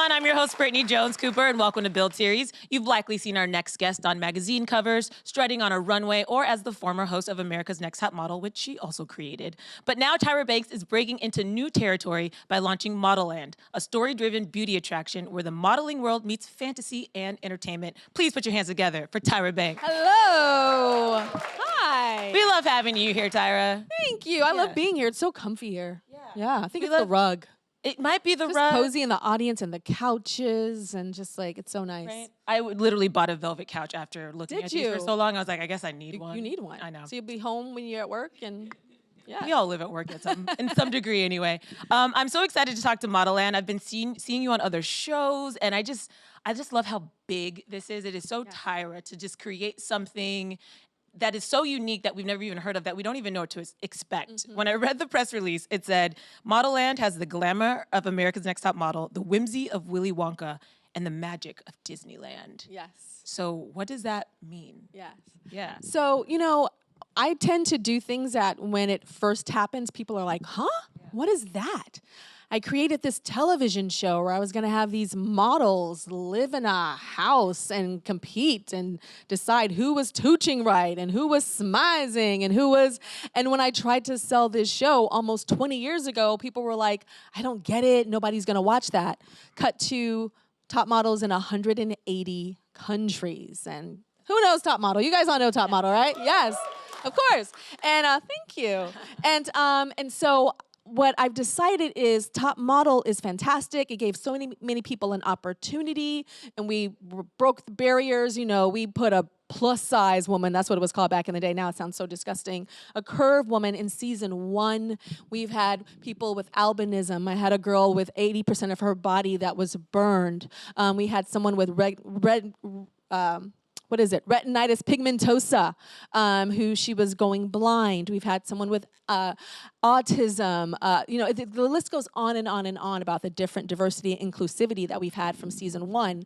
everyone. I'm your host, Brittany Jones-Cooper, and welcome to Build Series. You've likely seen our next guest on magazine covers, strutting on a runway, or as the former host of America's Next Top Model, which she also created. But now Tyra Banks is breaking into new territory by launching ModelLand, a story-driven beauty attraction where the modeling world meets fantasy and entertainment. Please put your hands together for Tyra Banks. Hello. Hi. We love having you here, Tyra. Thank you. I love being here. It's so comfy here. Yeah, I think it's the rug. It might be the Just rug. cozy in the audience and the couches and just like, it's so nice. Right? I literally bought a velvet couch after looking at these for so long. I was like, I guess I need one. You need one. I know. So you'll be home when you're at work and yeah. We all live at work in some degree anyway. I'm so excited to talk to ModelLand. I've been seeing you on other shows, and I just love how big this is. It is so Tyra to just create something that is so unique that we've never even heard of, that we don't even know what to expect. When I read the press release, it said, ModelLand has the glamour of America's Next Top Model, the whimsy of Willy Wonka, and the magic of Disneyland. Yes. So what does that mean? Yes. Yeah. So, you know, I tend to do things that when it first happens, people are like, huh? What is that? I created this television show where I was gonna have these models live in a house and compete and decide who was tooching right and who was smizing and when I tried to sell this show almost 20 years ago, people were like, I don't get it, nobody's gonna watch that. Cut to top models in 180 countries. And who knows Top Model? You guys all know Top Model, right? Yes, of course. And thank you. And so what I've decided is Top Model is fantastic. It gave so many people an opportunity, and we broke the barriers. You know, we put a plus size woman, that's what it was called back in the day. Now it sounds so disgusting. A curve woman in season 1. We've had people with albinism. I had a girl with 80% of her body that was burned. We had someone with retinitis pigmentosa, who she was going blind. We've had someone with autism. You know, the list goes on and on and on about the different diversity and inclusivity that we've had from season 1.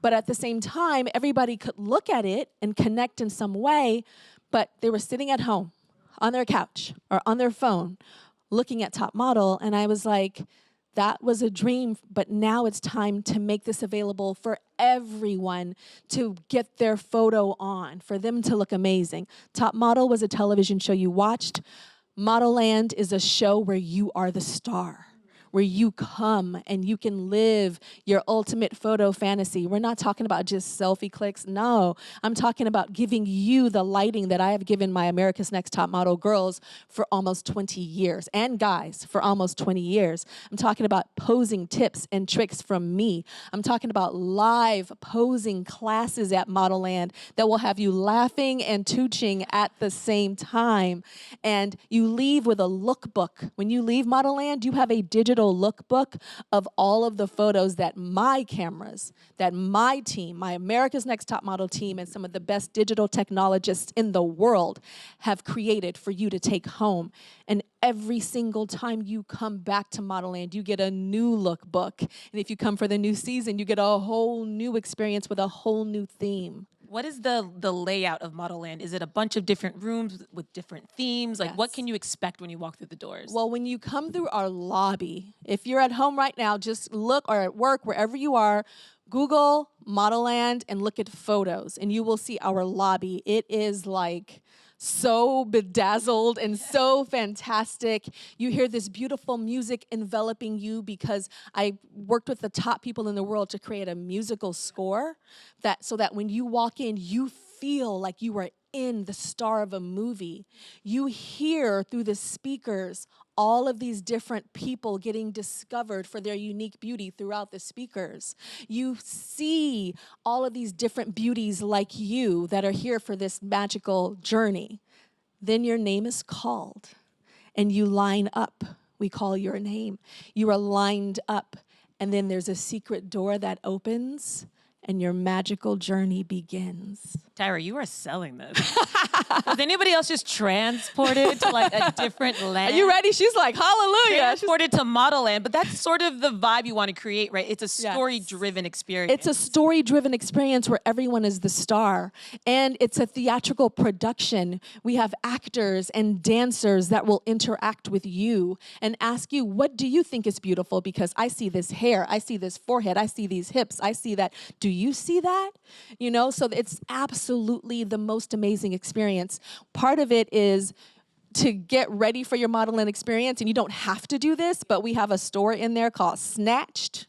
But at the same time, everybody could look at it and connect in some way, but they were sitting at home on their couch or on their phone looking at Top Model, and I was like, that was a dream, but now it's time to make this available for everyone to get their photo on, for them to look amazing. Top Model was a television show you watched. ModelLand is a show where you are the star, where you come and you can live your ultimate photo fantasy. We're not talking about just selfie clicks. No, I'm talking about giving you the lighting that I have given my America's Next Top Model girls for almost 20 years, and guys for almost 20 years. I'm talking about posing tips and tricks from me. I'm talking about live posing classes at ModelLand that will have you laughing and tooching at the same time. And you leave with a lookbook. When you leave ModelLand, you have a digital lookbook of all of the photos that my cameras, that my team, my America's Next Top Model team, and some of the best digital technologists in the world have created for you to take home. And every single time you come back to ModelLand, you get a new lookbook. And if you come for the new season, you get a whole new experience with a whole new theme. What is the layout of ModelLand? Is it a bunch of different rooms with different themes? Like, what can you expect when you walk through the doors? Well, when you come through our lobby, if you're at home right now, just look, or at work, wherever you are, Google ModelLand and look at photos, and you will see our lobby. It is like so bedazzled and so fantastic. You hear this beautiful music enveloping you because I worked with the top people in the world to create a musical score so that when you walk in, you feel like you are in the star of a movie. You hear through the speakers all of these different people getting discovered for their unique beauty throughout the speakers. You see all of these different beauties like you that are here for this magical journey. Then your name is called and you line up. We call your name. You are lined up, and then there's a secret door that opens, and your magical journey begins. Tyra, you are selling this. Was anybody else just transported to like a different land? Are you ready? She's like, hallelujah. Transported to ModelLand, but that's sort of the vibe you want to create, right? It's a story-driven experience. It's a story-driven experience where everyone is the star, and it's a theatrical production. We have actors and dancers that will interact with you and ask you, what do you think is beautiful? Because I see this hair, I see this forehead, I see these hips, I see that. Do you see that? You know, so it's absolutely the most amazing experience. Part of it is to get ready for your ModelLand experience, and you don't have to do this, but we have a store in there called Snatched,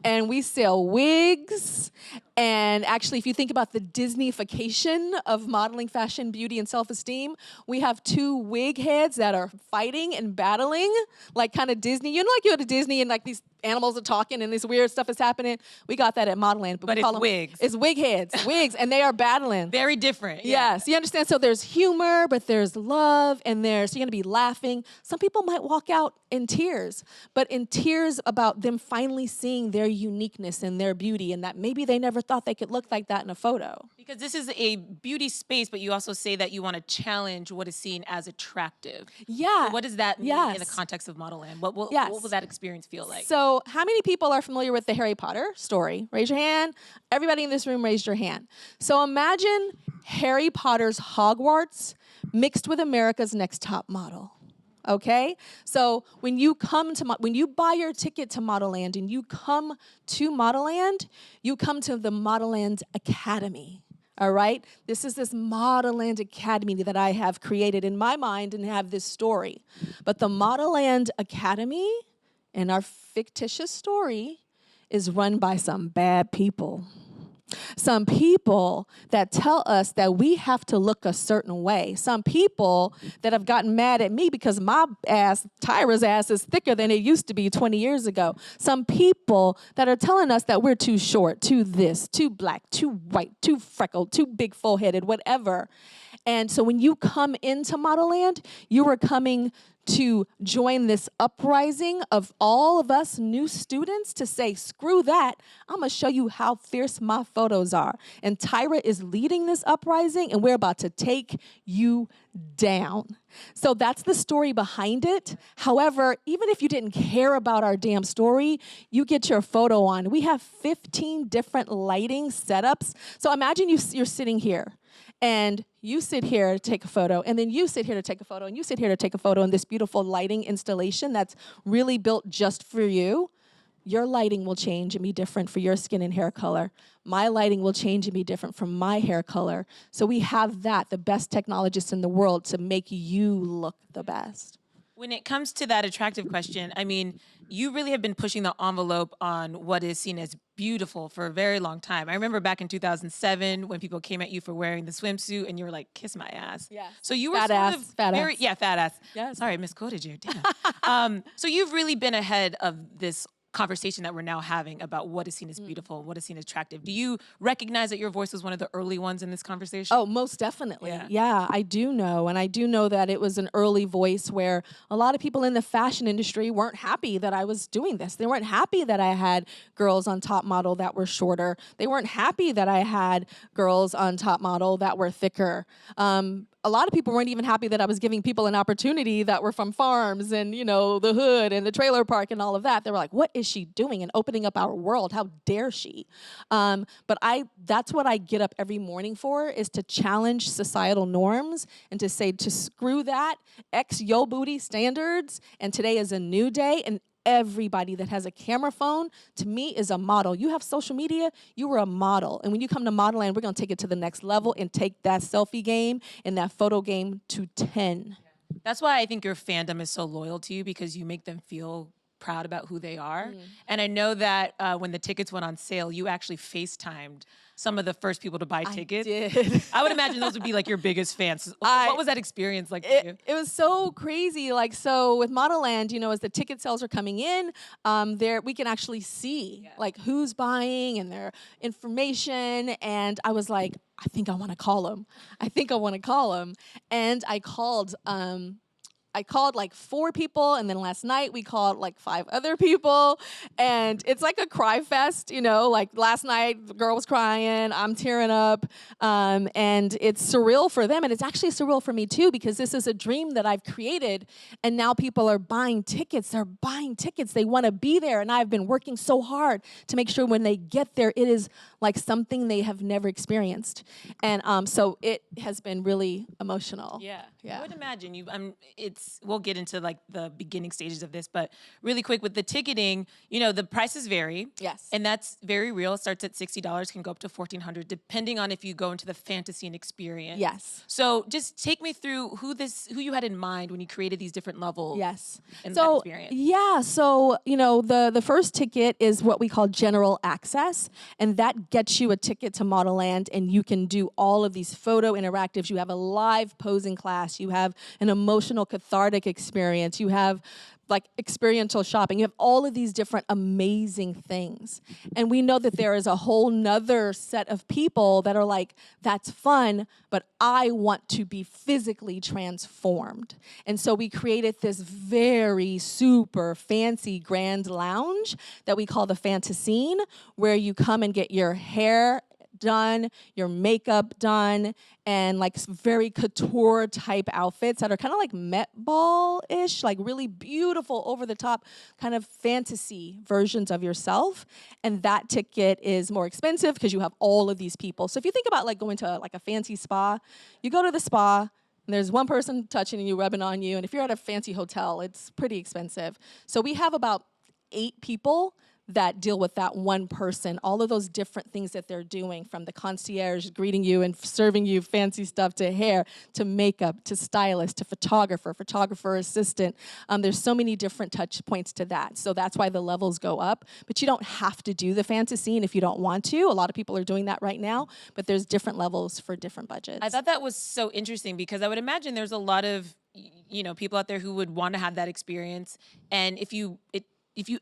and we sell wigs. And actually, if you think about the Disney-fication of modeling, fashion, beauty, and self-esteem, we have 2 wig heads that are fighting and battling, like kind of Disney. You know, like you go to Disney and like these animals are talking and this weird stuff is happening. We got that at ModelLand. But we it's call them wigs. It's wig heads, wigs, and they are battling. Very different. Yeah. Yes, you understand? So there's humor, but there's love, and so you're gonna be laughing. Some people might walk out in tears, but in tears about them finally seeing their uniqueness and their beauty, and that maybe they never thought they could look like that in a photo. Because this is a beauty space, but you also say that you want to challenge what is seen as attractive. Yeah. So what does that mean in the Yes. context of ModelLand? What will that experience feel like? So how many people are familiar with the Harry Potter story? Raise your hand. Everybody in this room raised your hand. So imagine Harry Potter's Hogwarts mixed with America's Next Top Model. Okay, so when you buy your ticket to ModelLand and you come to ModelLand, you come to the ModelLand Academy. All right, this is this ModelLand Academy that I have created in my mind and have this story. But the ModelLand Academy and our fictitious story is run by some bad people. Some people that tell us that we have to look a certain way. Some people that have gotten mad at me because my ass, Tyra's ass, is thicker than it used to be 20 years ago. Some people that are telling us that we're too short, too this, too black, too white, too freckled, too big, full-headed, whatever. And so when you come into ModelLand, you are coming to join this uprising of all of us new students to say, screw that, I'm gonna show you how fierce my photos are. And Tyra is leading this uprising, and we're about to take you down. So that's the story behind it. However, even if you didn't care about our damn story, you get your photo on. We have 15 different lighting setups. So imagine you're sitting here, and you sit here to take a photo, and then you sit here to take a photo, and you sit here to take a photo in this beautiful lighting installation that's really built just for you. Your lighting will change and be different for your skin and hair color. My lighting will change and be different from my hair color. So we have the best technologists in the world to make you look the best. When it comes to that attractive question, I mean, you really have been pushing the envelope on what is seen as beautiful for a very long time. I remember back in 2007 when people came at you for wearing the swimsuit and you were like, kiss my ass. Yes. So you were Fat sort ass, of fat very, ass. yeah, fat ass. Yes. Sorry, I misquoted you, damn. So you've really been ahead of this conversation that we're now having about what is seen as beautiful and what is seen as attractive. Do you recognize that your voice was one of the early ones in this conversation? Oh, most definitely. Yeah, I do know. And I do know that it was an early voice where a lot of people in the fashion industry weren't happy that I was doing this. They weren't happy that I had girls on Top Model that were shorter. They weren't happy that I had girls on Top Model that were thicker. A lot of people weren't even happy that I was giving people an opportunity that were from farms and, you know, the hood and the trailer park and all of that. They were like, what is she doing and opening up our world? How dare she? But that's what I get up every morning for, is to challenge societal norms and to say, to screw that, X yo booty standards, and today is a new day, and everybody that has a camera phone, to me, is a model. You have social media, you were a model. And when you come to ModelLand, we're gonna take it to the next level and take that selfie game and that photo game to 10. That's why I think your fandom is so loyal to you, because you make them feel proud about who they are. And I know that when the tickets went on sale, you actually FaceTimed some of the first people to buy tickets. I did. I would imagine those would be like your biggest fans. What was that experience like for you? It was so crazy. Like, so with ModelLand, you know, as the ticket sales are coming in, we can actually see like who's buying and their information. And I was like, I think I want to call them. I think I want to call them. And I called I called like 4 people, and then last night we called like 5 other people, and it's like a cry fest, you know, like last night the girl was crying, I'm tearing up, and it's surreal for them, and it's actually surreal for me too, because this is a dream that I've created, and now people are buying tickets, they want to be there, and I've been working so hard to make sure when they get there, it is like something they have never experienced, and so it has been really emotional. Yeah. Yeah. I would imagine we'll get into like the beginning stages of this, but really quick with the ticketing, you know, the prices vary. Yes. And that's very real. It starts at $60, can go up to $1,400, depending on if you go into the fantasy and experience. Yes. So just take me through who you had in mind when you created these different levels. Yes. In that So experience. yeah, so you know the first ticket is what we call general access, and that gets you a ticket to ModelLand, and you can do all of these photo interactives. You have a live posing class. You have an emotional cathartic experience. You have like experiential shopping. You have all of these different amazing things. And we know that there is a whole nother set of people that are like, that's fun, but I want to be physically transformed. And so we created this very super fancy grand lounge that we call the Fantascene, where you come and get your hair done, your makeup done, and like very couture type outfits that are kind of like Met Ball-ish, like really beautiful, over the top kind of fantasy versions of yourself. And that ticket is more expensive because you have all of these people. So if you think about like going to like a fancy spa, you go to the spa, and there's one person touching you, rubbing on you, and if you're at a fancy hotel, it's pretty expensive. So we have about 8 people that deal with that one person, all of those different things that they're doing, from the concierge greeting you and serving you fancy stuff, to hair, to makeup, to stylist, to photographer assistant. There's so many different touch points to that. So that's why the levels go up. But you don't have to do the Fantascene if you don't want to. A lot of people are doing that right now, but there's different levels for different budgets. I thought that was so interesting, because I would imagine there's a lot of, you know, people out there who would want to have that experience. And if you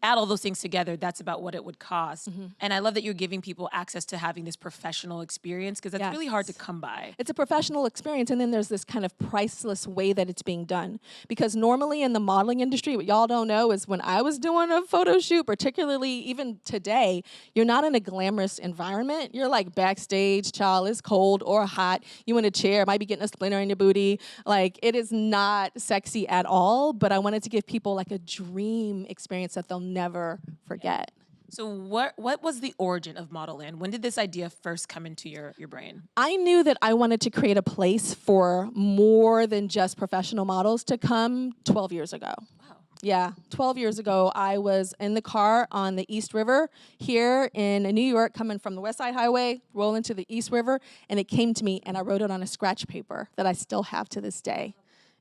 add all those things together, that's about what it would cost. Mm-hmm. And I love that you're giving people access to having this professional experience, because that's really hard to Yes. come by. It's a professional experience, and then there's this kind of priceless way that it's being done. Because normally in the modeling industry, what y'all don't know is when I was doing a photo shoot, particularly even today, you're not in a glamorous environment. You're like backstage, child, it's cold or hot. You in a chair, might be getting a splinter in your booty. Like, it is not sexy at all, but I wanted to give people like a dream experience that they'll never forget. So what was the origin of ModelLand? When did this idea first come into your brain? I knew that I wanted to create a place for more than just professional models to come 12 years ago. Wow. Yeah, 12 years ago, I was in the car on the East River here in New York, coming from the West Side Highway, rolling to the East River, and it came to me, and I wrote it on a scratch paper that I still have to this day.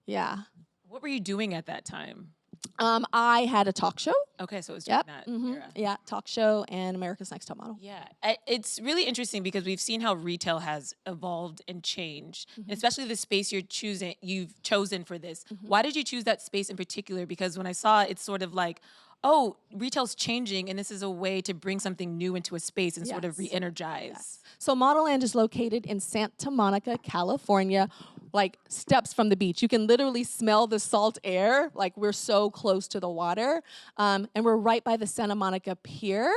Yeah. What were you doing at that time? I had a talk show. Okay, so it was during Yep. that Mm-hmm. era. Yeah, talk show and America's Next Top Model. Yeah, it's really interesting, because we've seen how retail has evolved and changed, and especially the space you've chosen for this. Why did you choose that space in particular? Because when I saw it, it's sort of like, oh, retail's changing, and this is a way to bring something new into a space and sort of Yes. re-energize. Yes. So ModelLand is located in Santa Monica, California, like steps from the beach. You can literally smell the salt air, like we're so close to the water. And we're right by the Santa Monica Pier.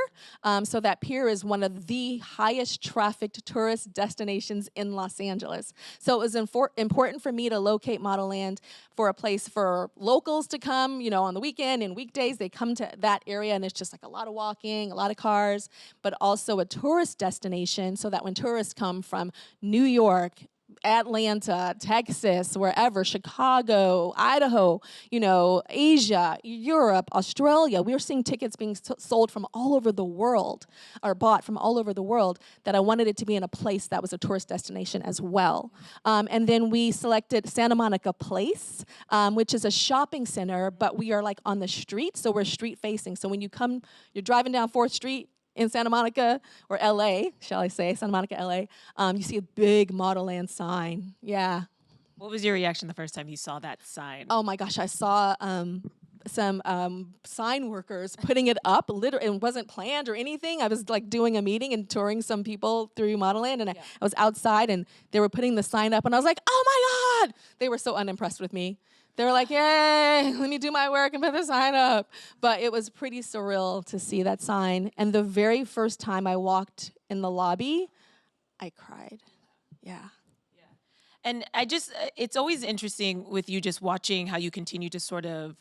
So that pier is one of the highest trafficked tourist destinations in Los Angeles. So it was important for me to locate ModelLand for a place for locals to come, you know, on the weekend and weekdays. They come to that area, and it's just like a lot of walking, a lot of cars, but also a tourist destination, so that when tourists come from New York, Atlanta, Texas, wherever, Chicago, Idaho, you know, Asia, Europe, Australia. We're seeing tickets being sold from all over the world, or bought from all over the world, that I wanted it to be in a place that was a tourist destination as well. And then we selected Santa Monica Place, which is a shopping center, but we are like on the street, so we're street facing. So when you come, you're driving down 4th Street, in Santa Monica, or LA, shall I say, Santa Monica, LA, you see a big ModelLand sign. Yeah. What was your reaction the first time you saw that sign? Oh my gosh, I saw some sign workers putting it up, literally, it wasn't planned or anything. I was like doing a meeting and touring some people through ModelLand, and I was outside, and they were putting the sign up, and I was like, oh my God! They were so unimpressed with me. They were like, yay, let me do my work and put the sign up. But it was pretty surreal to see that sign. And the very first time I walked in the lobby, I cried. Yeah. And it's always interesting with you just watching how you continue to sort of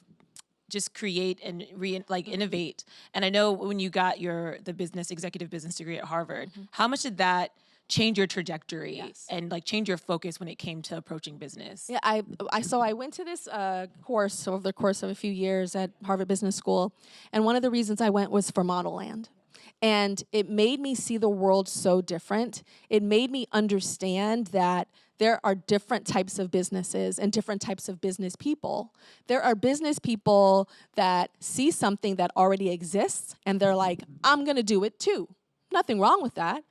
just create and innovate. And I know when you got the executive business degree at Harvard, how much did that change your trajectory and like change your focus when it came to approaching business? Yeah, I went to this course over the course of a few years at Harvard Business School, and one of the reasons I went was for ModelLand. And it made me see the world so different. It made me understand that there are different types of businesses and different types of business people. There are business people that see something that already exists and they're like, I'm gonna do it too. Nothing wrong with that.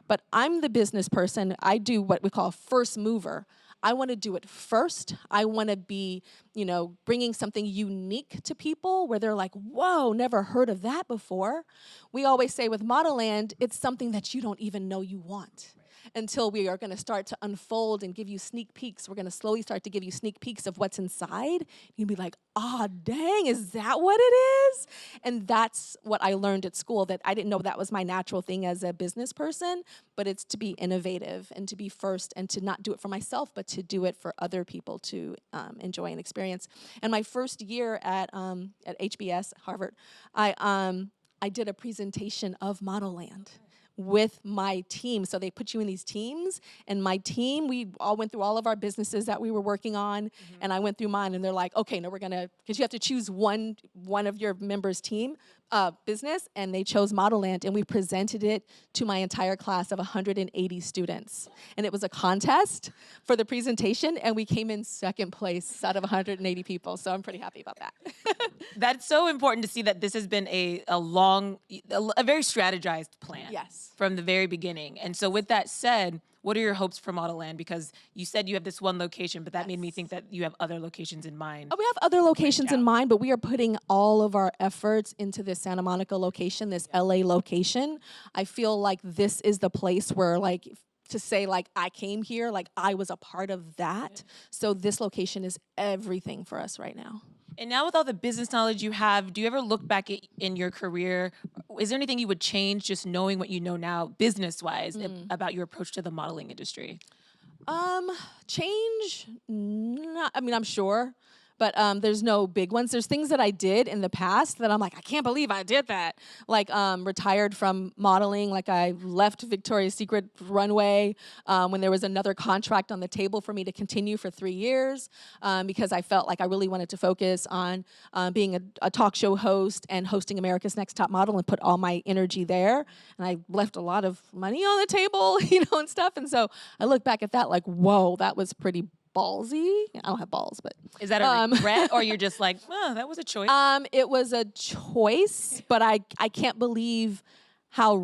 But I'm the business person. I do what we call first mover. I want to do it first. I want to be, bringing something unique to people where they're like, whoa, never heard of that before. We always say with ModelLand, it's something that you don't even know you want. Until we are going to start to unfold and give you sneak peeks. We're going to slowly start to give you sneak peeks of what's inside. You'll be like, oh, dang, is that what it is? And that's what I learned at school, that I didn't know that was my natural thing as a business person, but it's to be innovative and to be first and to not do it for myself, but to do it for other people to enjoy and experience. And my first year at HBS, Harvard, I did a presentation of ModelLand with my team. So they put you in these teams, and my team, we all went through all of our businesses that we were working on, and I went through mine, and they're like, okay, no, we're gonna, because you have to choose one of your members' team business, and they chose ModelLand, and we presented it to my entire class of 180 students. And it was a contest for the presentation, and we came in second place out of 180 people, so I'm pretty happy about that. That's so important to see that this has been a very strategized plan. Yes. From the very beginning. And so with that said, what are your hopes for ModelLand? Because you said you have this one location, but that made me think that you have other locations in mind. Oh, we have other locations in mind, but we are putting all of our efforts into this Santa Monica location, this LA location. I feel like this is the place where, like, to say, like, I came here, like, I was a part of that. So this location is everything for us right now. And now with all the business knowledge you have, do you ever look back in your career? Is there anything you would change just knowing what you know now business-wise about your approach to the modeling industry? Change? I'm sure. But there's no big ones. There's things that I did in the past that I'm like, I can't believe I did that. Like retired from modeling, like I left Victoria's Secret runway when there was another contract on the table for me to continue for 3 years because I felt like I really wanted to focus on being a talk show host and hosting America's Next Top Model and put all my energy there. And I left a lot of money on the table, and stuff. And so I look back at that like, whoa, that was pretty ballsy. I don't have balls, but is that a regret, or you're just like, oh, that was a choice? It was a choice, but I can't believe how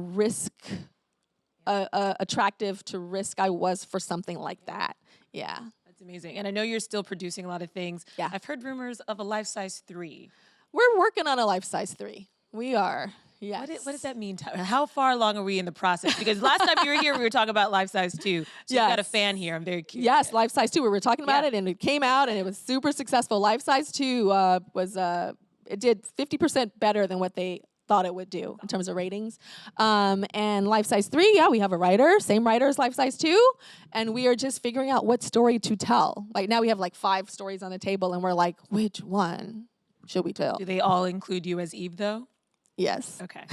attractive to risk I was for something like that. Yeah, that's amazing. And I know you're still producing a lot of things. Yeah, I've heard rumors of a life size 3. We're working on a life size 3. We are. Yes. What does that mean, Tyra? How far along are we in the process? Because last time you were here, we were talking about life size 2. So you've got a fan here. I'm very curious. Yes, life size 2. We were talking about it, and it came out, and it was super successful. Life size 2 it did 50% better than what they thought it would do in terms of ratings. And life size 3, yeah, we have a writer, same writer as life size 2, and we are just figuring out what story to tell. Like now we have like 5 stories on the table, and we're like, which one should we tell? Do they all include you as Eve, though? Yes. Okay.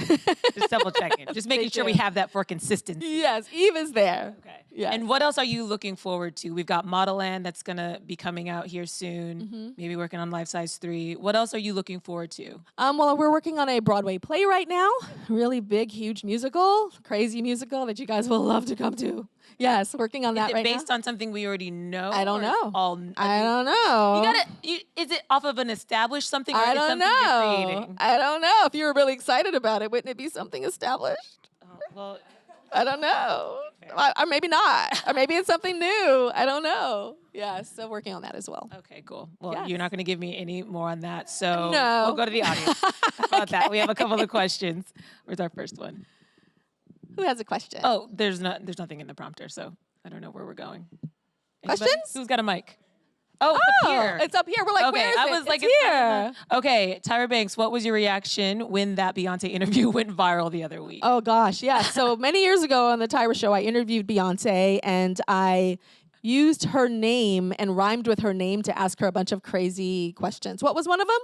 Just double checking. Just making sure we have that for consistency. Yes, Eve is there. Okay. Yes. And what else are you looking forward to? We've got ModelLand that's going to be coming out here soon. Maybe working on Life Size 3. What else are you looking forward to? Well, we're working on a Broadway play right now. Really big, huge musical. Crazy musical that you guys will love to come to. Yes, working on that right now. Is it based on something we already know? I don't know. I don't know. You is it off of an established something, or I is it don't something know. you're creating? I don't know. If you were really excited about it, wouldn't it be something established? Well, I don't know. Or maybe not. Or maybe it's something new. I don't know. Yeah, still working on that as well. Okay, cool. Well, Yes. You're not going to give me any more on that, so No. we'll go to the audience. How about that? We have a couple of questions. Where's our first one? Who has a question? Oh, there's nothing in the prompter, so I don't know where we're going. Anybody? Questions? Who's got a mic? Oh, it's up here. It's up here. We're like, Okay, where is I it? was like, it's it's not here. in okay, Tyra Banks, what was your reaction when that Beyonce interview went viral the other week? Oh gosh, yeah. So many years ago on the Tyra Show, I interviewed Beyonce, and I used her name and rhymed with her name to ask her a bunch of crazy questions. What was one of them?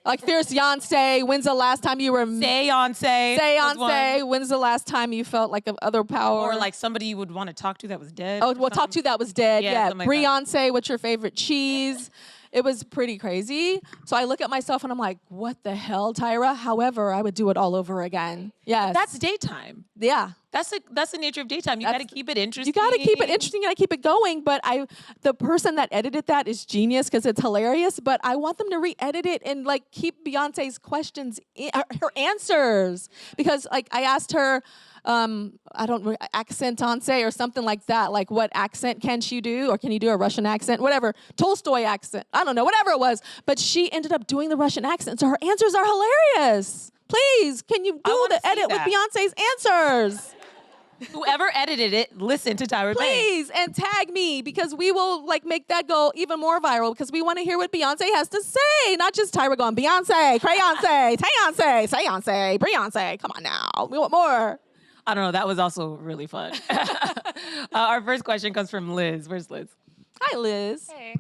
Like fierce Beyonce. When's the last time you were Seance. was one. Beyonce? When's the last time you felt like other power? Or like somebody you would want to talk to that was dead. Oh, well, talk to that was dead. Yeah, Yeah. something like that. Beyonce, what's your favorite cheese? It was pretty crazy. So I look at myself and I'm like, what the hell, Tyra? However, I would do it all over again. Yes. That's daytime. yeah. That's the nature of daytime. You got to That's- keep it interesting. You got to keep it interesting and I keep it going. But the person that edited that is genius because it's hilarious. But I want them to re-edit it and like keep Beyonce's questions, her answers, because like I asked her, accentance or something like that. Like what accent can she do, or can you do a Russian accent? Whatever, Tolstoy accent. I don't know, whatever it was. But she ended up doing the Russian accent, so her answers are hilarious. Please, can you do wanna the see edit with that. Beyonce's answers? Whoever edited it, listen to Tyra Banks. Please, and tag me because we will like make that go even more viral because we want to hear what Beyonce has to say, not just Tyra going Beyonce, Crayonce, Tayonce, Sayonce, Beyonce. Come on now, we want more. I don't know. That was also really fun. Our first question comes from Liz. Where's Liz? Hi, Liz. Hey.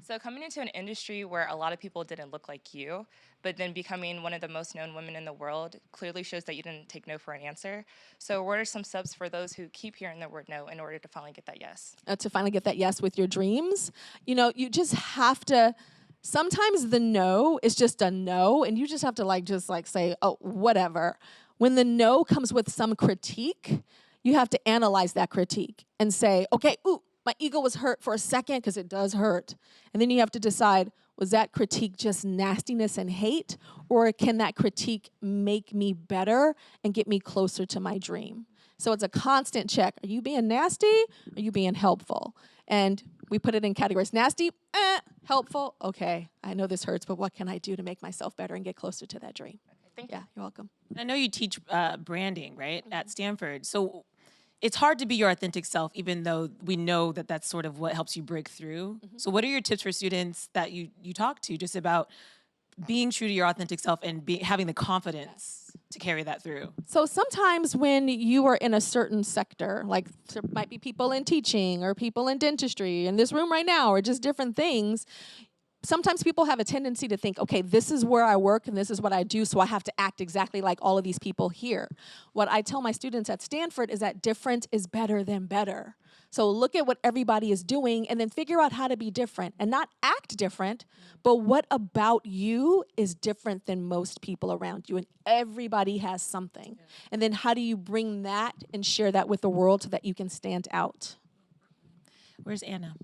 So coming into an industry where a lot of people didn't look like you, but then becoming one of the most known women in the world clearly shows that you didn't take no for an answer. So what are some steps for those who keep hearing the word no in order to finally get that yes? To finally get that yes with your dreams, you just have to. Sometimes the no is just a no, and you just have to just say, oh, whatever. When the no comes with some critique, you have to analyze that critique and say, okay, ooh, my ego was hurt for a second because it does hurt. And then you have to decide, was that critique just nastiness and hate, or can that critique make me better and get me closer to my dream? So it's a constant check. Are you being nasty? Are you being helpful? And we put it in categories. Nasty, helpful, okay, I know this hurts, but what can I do to make myself better and get closer to that dream? Thank you. Yeah, you're welcome. I know you teach branding, right, at Stanford. So it's hard to be your authentic self, even though we know that that's sort of what helps you break through. So what are your tips for students that you talk to just about being true to your authentic self and having the confidence to carry that through? So sometimes when you are in a certain sector, like there might be people in teaching or people in dentistry in this room right now, or just different things, sometimes people have a tendency to think, okay, this is where I work and this is what I do, so I have to act exactly like all of these people here. What I tell my students at Stanford is that different is better than better. So look at what everybody is doing and then figure out how to be different and not act different, but what about you is different than most people around you, and everybody has something. And then how do you bring that and share that with the world so that you can stand out? Where's Anna?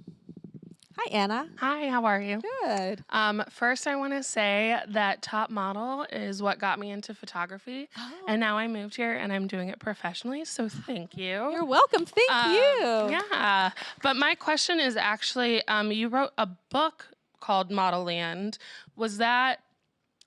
Hi, Anna. Hi, how are you? Good. First, I want to say that Top Model is what got me into photography, and now I moved here and I'm doing it professionally, so thank you. You're welcome. Thank you. Yeah, but my question is actually, you wrote a book called ModelLand. Was that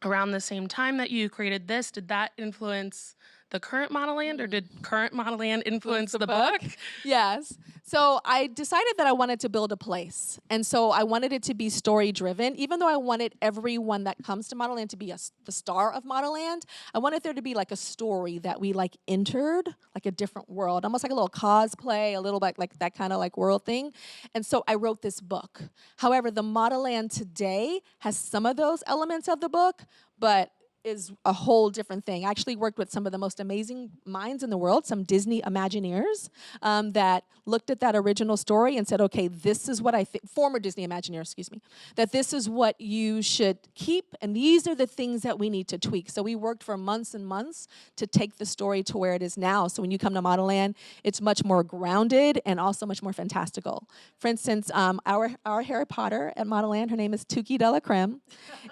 around the same time that you created this? Did that influence the current ModelLand, or did current ModelLand influence the book? Yes. So I decided that I wanted to build a place. And so I wanted it to be story driven. Even though I wanted everyone that comes to ModelLand to be the star of ModelLand, I wanted there to be like a story that we entered, like a different world, almost like a little cosplay, a little bit like that kind of world thing. And so I wrote this book. However, the ModelLand today has some of those elements of the book, but is a whole different thing. I actually worked with some of the most amazing minds in the world, some Disney Imagineers that looked at that original story and said, okay, this is what I think, former Disney Imagineers, excuse me, that this is what you should keep, and these are the things that we need to tweak. So we worked for months and months to take the story to where it is now. So when you come to ModelLand, it's much more grounded and also much more fantastical. For instance, our Harry Potter at ModelLand, her name is Tuki Delacreme.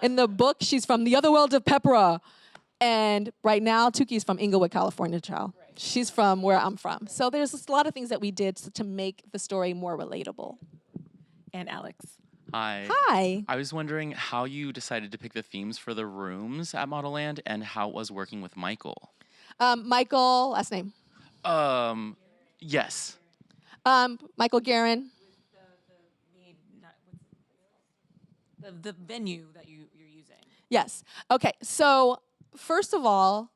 In the book, she's from the other world of Pepperah. And right now, Tuki's from Inglewood, California, child. She's from where I'm from. So there's a lot of things that we did to make the story more relatable. And Alex. Hi. Hi. I was wondering how you decided to pick the themes for the rooms at ModelLand and how it was working with Michael. Michael, last name. Yes. Michael Guerin. the venue that you're using. Yes. Okay. So first of all,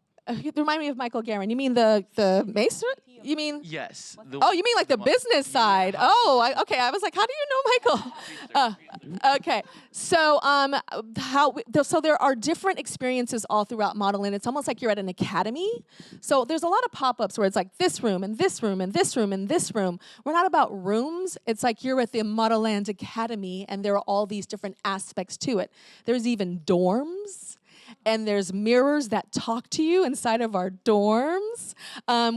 remind me of Michael Guerin. You mean the Macer? You mean? Yes. Oh, you mean like the business side? Oh, okay. I was like, how do you know Michael? Okay. So so there are different experiences all throughout ModelLand. It's almost like you're at an academy. So there's a lot of pop-ups where it's like this room and this room and this room and this room. We're not about rooms. It's like you're at the ModelLand Academy, and there are all these different aspects to it. There's even dorms. And there's mirrors that talk to you inside of our dorms.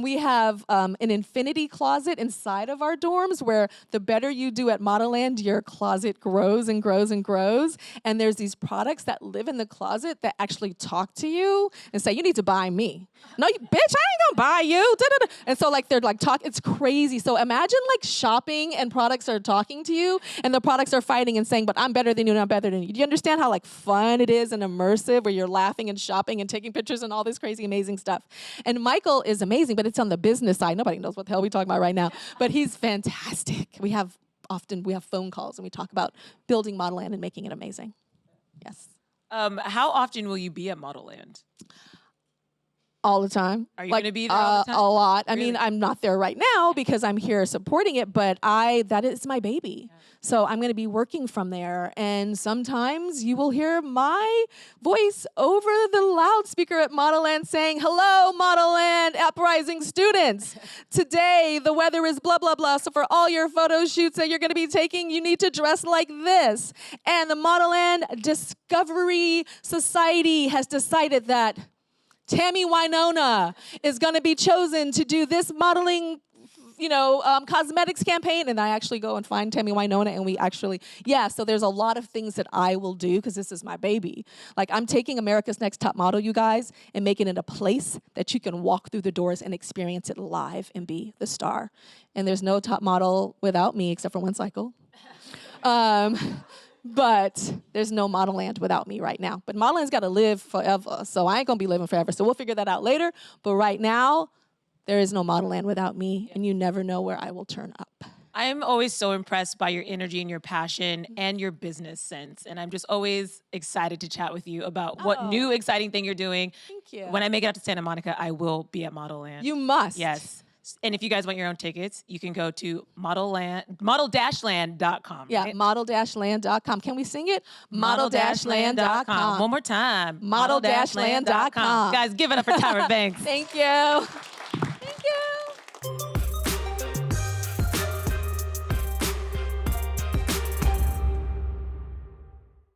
We have an infinity closet inside of our dorms where the better you do at ModelLand, your closet grows and grows and grows. And there's these products that live in the closet that actually talk to you and say, you need to buy me. No, bitch, I ain't gonna buy you. Da-da-da. And so like they're like it's crazy. So imagine like shopping and products are talking to you and the products are fighting and saying, but I'm better than you and I'm better than you. Do you understand how like fun it is and immersive where you're laughing and shopping and taking pictures and all this crazy, amazing stuff? And Michael is amazing, but it's on the business side. Nobody knows what the hell we're talking about right now, but he's fantastic. We have phone calls and we talk about building ModelLand and making it amazing. Yes. How often will you be at ModelLand? All the time. Are you going to be there all the time? A lot. Really? I mean, I'm not there right now because I'm here supporting it, but that is my baby. Yeah. So I'm going to be working from there. And sometimes you will hear my voice over the loudspeaker at ModelLand saying, hello, ModelLand Uprising students. Today, the weather is blah, blah, blah. So for all your photo shoots that you're going to be taking, you need to dress like this. And the ModelLand Discovery Society has decided that Tammy Wynonna is going to be chosen to do this modeling, cosmetics campaign. And I actually go and find Tammy Wynonna and we actually, so there's a lot of things that I will do because this is my baby. Like I'm taking America's Next Top Model, you guys, and making it a place that you can walk through the doors and experience it live and be the star. And there's no top model without me except for one cycle. But there's no ModelLand without me right now. But ModelLand's got to live forever, so I ain't going to be living forever. So we'll figure that out later. But right now, there is no ModelLand without me, and you never know where I will turn up. I am always so impressed by your energy and your passion and your business sense. And I'm just always excited to chat with you about what new exciting thing you're doing. Thank you. When I make it out to Santa Monica, I will be at ModelLand. You must. Yes. And if you guys want your own tickets, you can go to model-land.com. Yeah, right? model-land.com. Can we sing it? Model-land.com. One more time. Model-land.com. Guys, give it up for Tyra Banks. Thank you.